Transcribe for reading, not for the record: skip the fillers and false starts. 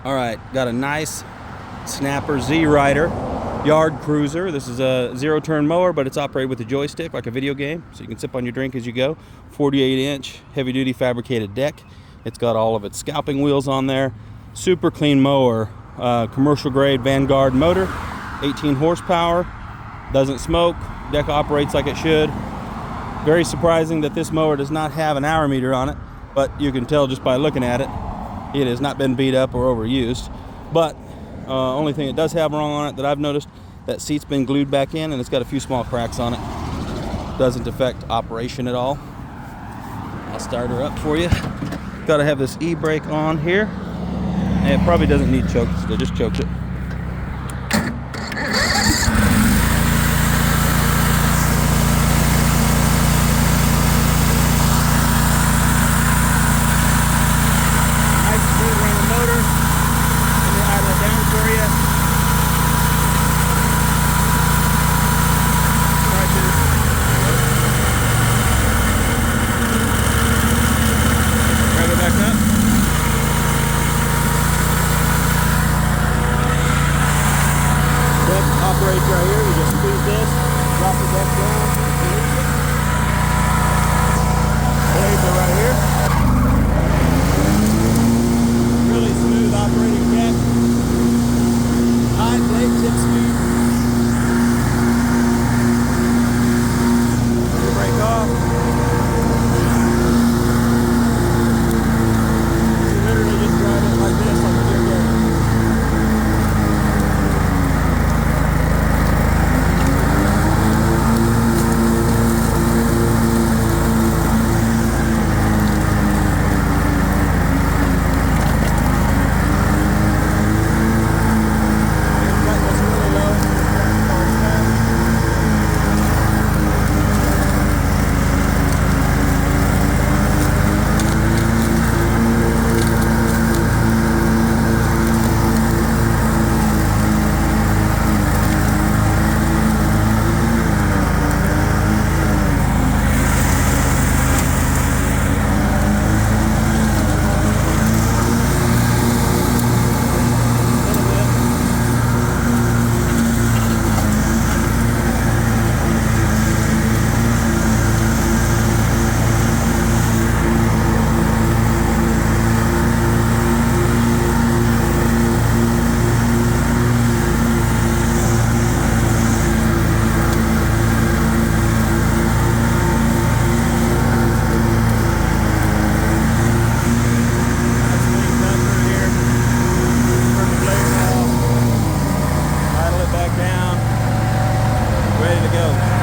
All right, got a nice Snapper Z Rider yard cruiser. This is a zero-turn mower, but it's operated with a joystick like a video game, so you can sip on your drink as you go. 48-inch heavy-duty fabricated deck. It's got all of its scalping wheels on there. Super clean mower, commercial-grade Vanguard motor, 18 horsepower, doesn't smoke, deck operates like it should. Very surprising that this mower does not have an hour meter on it, but you can tell just by looking at it. It has not been beat up or overused, but only thing it does have wrong on it that I've noticed, that seat's been glued back in and it's got a few small cracks on it. Doesn't affect operation at all. I'll start her up for you. Got to have this e-brake on here. And it probably doesn't need choke, so I just choked it. Operates right here. You just squeeze this, drop the deck down, blades are right here. Really smooth operating deck. High blade tip speed. Brake off. You literally just drive it like this, like a video game. Down, ready to go.